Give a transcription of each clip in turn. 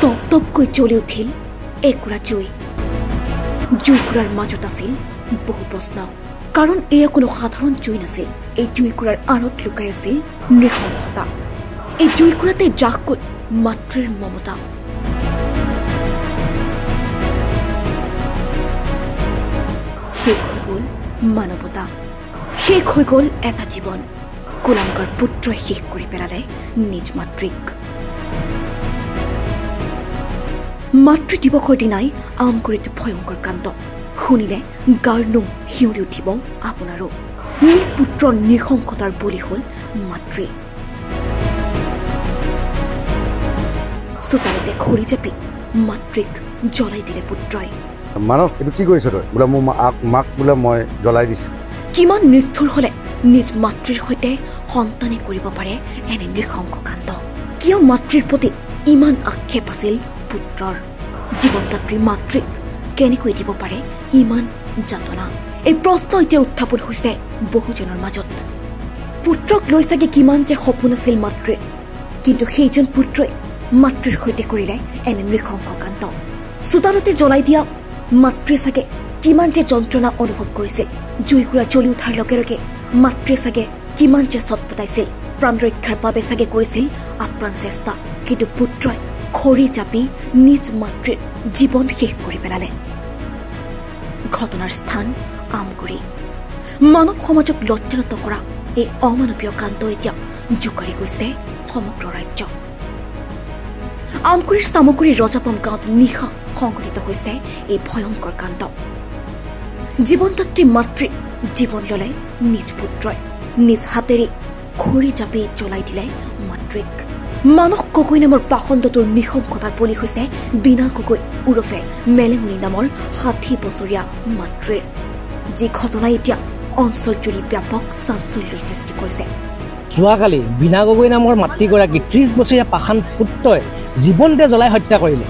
দপদপকৈ জ্বলি উঠিল একুৰা জুই জুইকুৰাৰ মাজত আছিল বহু প্ৰশ্ন কাৰণ এয়া কোনো সাধাৰণ জুই নাছিল এই জুইকুৰাৰ আঁৰত লুকাই আছিল নৃশংসতা এই জুইকুৰাতে জাক গ'ল মাতৃৰ মমতা শেষ হৈ গ'ল মানৱতা শেষ হৈ গ'ল এটা জীৱন কুলাংকাৰ পুত্ৰই শেষ কৰি পেলালে নিজ মাতৃক মাতৃ দিৱসৰ দিনাই আমগুৰিত ভয়ংকৰ কাণ্ড শুনিলে গাৰ নোম শিয়ৰি উঠিব আপোনাৰো নিজ পুত্ৰৰ নৃশংসতাৰ বলি হ'ল মাতৃ চোতালতে খৰি জাপি মাতৃক জ্বলাই দিলে পুত্ৰই মানৱ এইটো কি কৰিছ তই বোলে মোৰ মাক বোলে মই জ্বলাই দিছোঁ কিমান নিষ্ঠুৰ হ'লে নিজ মাতৃৰ সৈতে সন্তানে কৰিব পাৰে এনে নৃশংস কাণ্ড কিয় মাতৃৰ প্ৰতি ইমান আক্ষেপ আছিল পুত্ৰৰ জীৱনদাত্ৰী মাতৃক কেনেকৈ দিব পাৰে ইমান যাতনা এই প্ৰশ্ন এতিয়া উত্থাপন হৈছে বহুজনৰ মাজত পুত্ৰক লৈ চাগে কিমান যে সপোন আছিল মাতৃৰ কিন্তু সেইজন পুত্ৰই মাতৃৰ সৈতে কৰিলে এনে নৃশংস কাণ্ড চোতালতে জ্বলাই দিয়া মাতৃয়ে চাগে কিমান যে যন্ত্ৰণা অনুভৱ কৰিছিল জুইকুৰা জ্বলি উঠাৰ লগে লগে মাতৃয়ে চাগে কিমান যে চটপটাইছিল প্ৰাণ ৰক্ষাৰ বাবে চাগে কৰিছিল আপ্ৰাণ চেষ্টা কিন্তু পুত্ৰই খৰি জাপি নিজ মাতৃৰ জীৱন শেষ কৰি পেলালে ঘটনাৰ স্থান আমগুৰি মানৱ সমাজক লজ্জানত কৰা এই অমানৱীয় কাণ্ড এতিয়া জোকাৰি গৈছে সমগ্ৰ ৰাজ্য আমগুৰিৰ চামগুৰিৰ ৰজাপাম গাঁৱত নিশা সংঘটিত হৈছে এই ভয়ংকৰ কাণ্ড জীৱনদাত্ৰী মাতৃ জীৱন ললে নিজ পুত্ৰই নিজ হাতেৰে খৰি জাপি জ্বলাই দিলে মাতৃক মানস গগৈ নামৰ পাখণ্ডটোৰ নৃশংসতাৰ বলি হৈছে বীণা গগৈ ওৰফে মেলেমুনি নামৰ ৬০ বছৰীয়া মাতৃৰ যি ঘটনাই এতিয়া অঞ্চলজুৰি ব্যাপক চাঞ্চল্যৰ সৃষ্টি কৰিছে যোৱাকালি বীণা গগৈ নামৰ মাতৃগৰাকী ৩০ বছৰীয়া পাষাণ পুত্ৰই জীৱনতে জ্বলাই হত্যা কৰিলে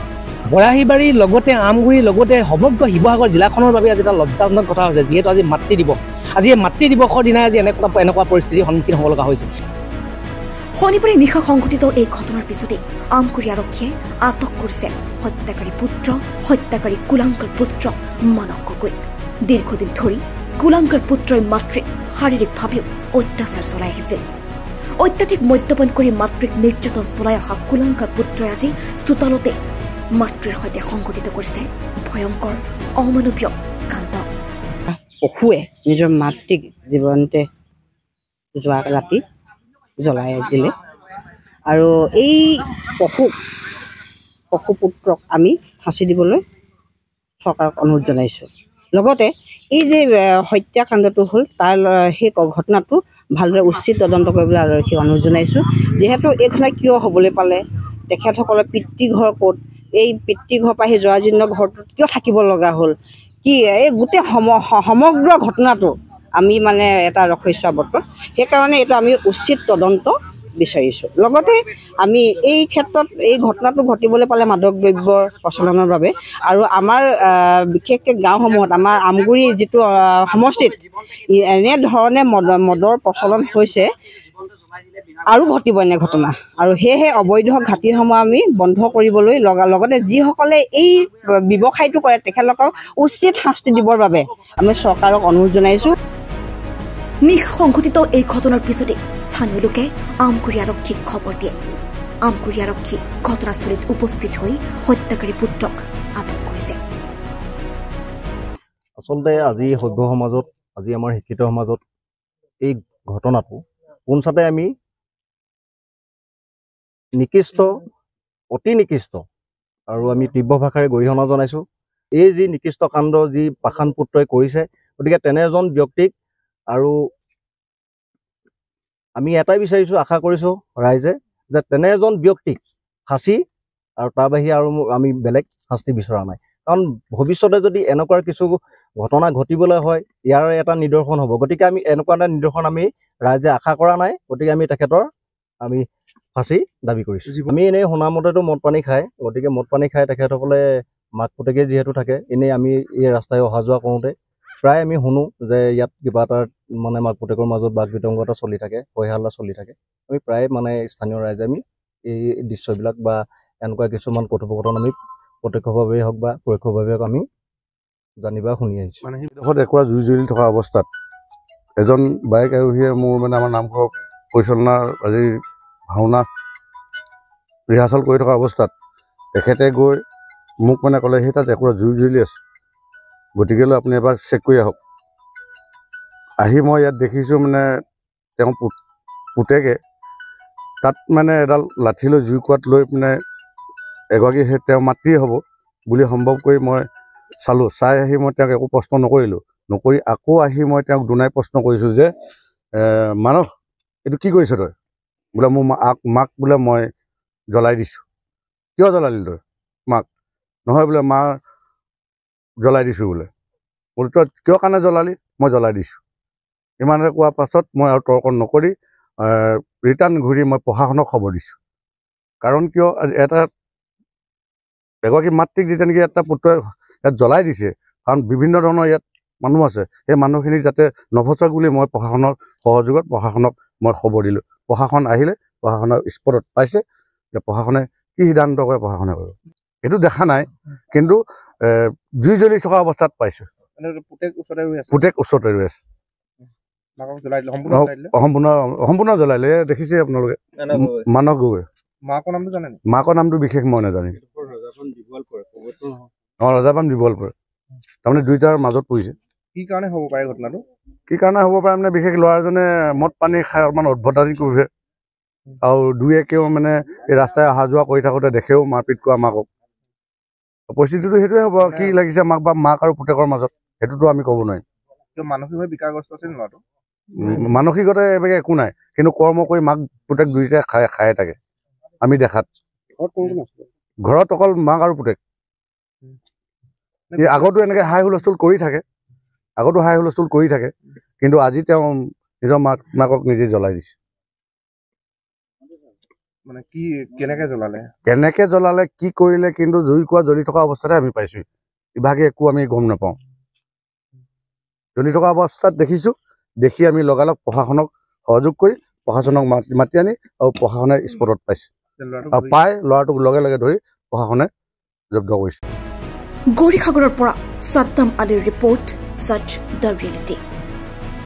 বৰাহীবাৰীৰ লগতে আমগুৰিৰ লগতে সমগ্ৰ শিৱসাগৰ জিলাখনৰ বাবে আজি এটা লজ্জাজনক কথা হৈছে যিহেতু আজি মাতৃ দিৱস আজি এই মাতৃ দিৱসৰ দিনাই আজি এনেকুৱা পৰিস্থিতিৰ সন্মুখীন হ'ব লগা হৈছে শনিবাৰে নিশা সংঘটিত এই ঘটনাৰ পিছতে আমগুৰি আৰক্ষীয়ে আটক কৰিছে হত্যাকাৰী পুত্ৰ হত্যাকাৰী কুলাংকাৰ পুত্ৰ মানস গগৈক দীৰ্ঘদিন ধৰি কুলাংকাৰ পুত্ৰই মাতৃক শাৰীৰিকভাৱেও অত্যাচাৰ চলাই আহিছিল অত্যাধিক মদ্যপান কৰি মাতৃক নিৰ্যাতন চলাই অহা কুলাংকাৰ পুত্ৰই আজি চোতালতে মাতৃৰ সৈতে সংঘটিত কৰিছে ভয়ংকৰ অমানৱীয় কাণ্ড পশুৱে নিজৰ মাতৃক জীৱনতে যোৱা ৰাতি জ্বলাই দিলে আৰু এই পশুপুত্ৰক আমি ফাঁচি দিবলৈ চৰকাৰক অনুৰোধ জনাইছোঁ লগতে এই যে হত্যাকাণ্ডটো হ'ল তাৰ সেই ঘটনাটো ভালদৰে উচিত তদন্ত কৰিবলৈ আৰক্ষীক অনুৰোধ জনাইছোঁ যিহেতু এই ঘটনা কিয় হ'বলৈ পালে তেখেতসকলৰ পিতৃঘৰ ক'ত এই পিতৃঘৰ পৰা সেই জৰাজীৰ্ণ ঘৰটোত কিয় থাকিব লগা হ'ল কি এই গোটেই সমগ্ৰ ঘটনাটো আমি মানে এটা ৰহস্যাৱৰ্ত সেইকাৰণে এইটো আমি উচিত তদন্ত বিচাৰিছোঁ লগতে আমি এই ক্ষেত্ৰত এই ঘটনাটো ঘটিবলৈ পালে মাদক দ্ৰব্যৰ প্ৰচলনৰ বাবে আৰু আমাৰ বিশেষকৈ গাঁওসমূহত আমাৰ আমগুৰি যিটো সমষ্টিত এনেধৰণে মদৰ প্ৰচলন হৈছে আৰু ঘটিব এনে ঘটনা আৰু সেয়েহে অবৈধ ঘাটিসমূহ আমি বন্ধ কৰিবলৈ লগতে যিসকলে এই ব্যৱসায়টো কৰে তেখেতলোকক উচিত শাস্তি দিবৰ বাবে আমি চৰকাৰক অনুৰোধ জনাইছোঁ নিশা সংঘটিত এই ঘটনাৰ পিছতে স্থানীয় লোকে আমগুৰি আৰক্ষীক খবৰ দিয়ে আমগুৰি আৰক্ষী ঘটনাস্থলীত উপস্থিত হৈ হত্যাকাৰী পুত্ৰক আটক কৰিছে আচলতে আজি সভ্য সমাজত আজি আমাৰ শিক্ষিত সমাজত এই ঘটনাটো পোনচাতে আমি নিকৃষ্ট অতি নিকৃষ্ট আৰু আমি তীব্ৰ ভাষাৰে গৰিহণা জনাইছোঁ এই যি নিকৃষ্ট কাণ্ড যি পাষাণ পুত্ৰই কৰিছে গতিকে তেনে এজন ব্যক্তিক আৰু আমি এটাই বিচাৰিছোঁ আশা কৰিছোঁ ৰাইজে যে তেনে এজন ব্যক্তিক ফাঁচি আৰু তাৰ বাহিৰে আৰু আমি বেলেগ শাস্তি বিচৰা নাই কাৰণ ভৱিষ্যতে যদি এনেকুৱা কিছু ঘটনা ঘটিবলৈ হয় ইয়াৰ এটা নিদৰ্শন হ'ব গতিকে আমি এনেকুৱা এটা নিদৰ্শন আমি ৰাইজে আশা কৰা নাই গতিকে আমি তেখেতৰ আমি ফাঁচি দাবী কৰিছোঁ আমি এনেই শুনামতেতো মদ পানী খায় গতিকে মদ পানী খাই তেখেতসকলে মাক পুতেকে যিহেতু থাকে এনেই আমি এই ৰাস্তাই অহা যোৱা কৰোঁতে প্ৰায় আমি শুনো যে ইয়াত কিবা এটা মানে মাক পুতেকৰ মাজত বাক বিতংগতা চলি থাকে হৈ হাল্লা চলি থাকে আমি প্ৰায় মানে স্থানীয় ৰাইজে আমি এই দৃশ্যবিলাক বা এনেকুৱা কিছুমান কথোপকথন আমি প্ৰত্যক্ষভাৱে হওক বা পৰোক্ষভাৱে হওক আমি জানিবা শুনি আহিছোঁ। মানে সেইডোখৰত একুৰা জুই জ্বলি থকা অৱস্থাত এজন বাইক আৰোহীয়ে মোৰ মানে আমাৰ নামঘৰ পৰিচালনাৰ আজি ভাওনা ৰিহাৰ্চেল কৰি থকা অৱস্থাত তেখেতে গৈ মোক মানে ক'লে সেই তাত একুৰা জুই জ্বলি আছে, গতিকেলৈ আপুনি এবাৰ চেক কৰি আহক। আহি মই ইয়াত দেখিছোঁ মানে তেওঁ পুতেকে তাত মানে এডাল লাঠি লৈ জুই কোৱাত লৈ মানে এগৰাকী সেই তেওঁৰ মাতৃয়ে হ'ব বুলি সম্ভৱ কৰি মই চালোঁ। চাই আহি মই তেওঁক একো প্ৰশ্ন নকৰিলোঁ। নকৰি আকৌ আহি মই তেওঁক দুনাই প্ৰশ্ন কৰিছোঁ যে মানস এইটো কি কৰিছ তই? বোলে মোৰ মাক বোলে মই জ্বলাই দিছোঁ। কিয় জ্বলালি তই মাক? নহয় বোলে মা জ্বলাই দিছোঁ বোলে। বোলে তই কিয় কাৰণে জ্বলালি? মই জ্বলাই দিছোঁ। ইমানে কোৱাৰ পাছত মই আৰু তৰ্ক নকৰি ৰিটাৰ্ণ ঘূৰি মই প্ৰশাসনক খবৰ দিছোঁ। কাৰণ কিয় এটা এগৰাকী মাতৃক যেতিয়া নেকি এটা পুত্ৰই ইয়াত জ্বলাই দিছে, কাৰণ বিভিন্ন ধৰণৰ ইয়াত মানুহ আছে, সেই মানুহখিনিক যাতে নভচাক বুলি মই প্ৰশাসনৰ সহযোগত প্ৰশাসনক মই খবৰ দিলোঁ। প্ৰশাসন আহিলে, প্ৰশাসনৰ স্পটত পাইছে যে প্ৰশাসনে কি সিদ্ধান্ত কৰে প্ৰশাসনে কৰিব। এইটো দেখা নাই, কিন্তু জুই জ্বলি থকা অৱস্থাত পাইছোঁ। পুতেক ওচৰতে ৰৈ আছে। সম্পূৰ্ণ জ্বলাইলে দেখিছে আপোনালোকে। মানস গগৈ। মাকৰ নামটো বিশেষ মই নাজানিম। ৰজাপাম দিবলপুৰ। তাৰমানে দুইটাৰ মাজত পৰিছে। কি কাৰণে হ'ব পাৰে ঘটনাটো? কি কাৰণে হ'ব পাৰে মানে বিশেষ ল'ৰাজনে মদ পানী খাই অলপমান উদ্ভতানি কৰিছে, আৰু দুই একেও মানে এই ৰাস্তাই অহা যোৱা কৰি থাকোঁতে দেখেও মাৰপিট কৰা মাকক। পৰিস্থিতিটো সেইটোৱে হ'ব। কি লাগিছে মাক আৰু পুতেকৰ মাজত, সেইটোতো আমি ক'ব নোৱাৰিম। মানসিকভাৱে বিকাৰগ্ৰস্ত আছিল ল'ৰাটো? মানসিকতা এইভাগে একো নাই, কিন্তু কৰ্ম কৰি মাক পুতেক দুইটাই খাই থাকে আমি দেখাত। ঘৰত অকল মাক আৰু পুতেক। আগতো এনেকৈ হাই হুলস্থুল কৰি থাকে, কিন্তু আজি তেওঁ নিজৰ মাকক নিজে জ্বলাই দিছে। মানে কি কেনেকে জ্বলালে কি কৰিলে, কিন্তু জুই কোৱা জ্বলি থকা অৱস্থাতে আমি পাইছোঁ। ইভাগে একো আমি গম নাপাওঁ। জ্বলি থকা অৱস্থাত দেখিছোঁ, দেখি আমি লগালগ প্ৰশাসনক সহযোগ কৰি প্ৰশাসনক মাতি আনি আৰু প্ৰশাসনে স্পটত পাইছে, আৰু পাই ল'ৰাটোক লগে লগে ধৰি প্ৰশাসনে জব্দ কৰিছে। গৌৰীসাগৰৰ পৰা ছাদ্দাম আলীৰ ৰিপৰ্ট, সচ দ্য ৰিয়েলিটি।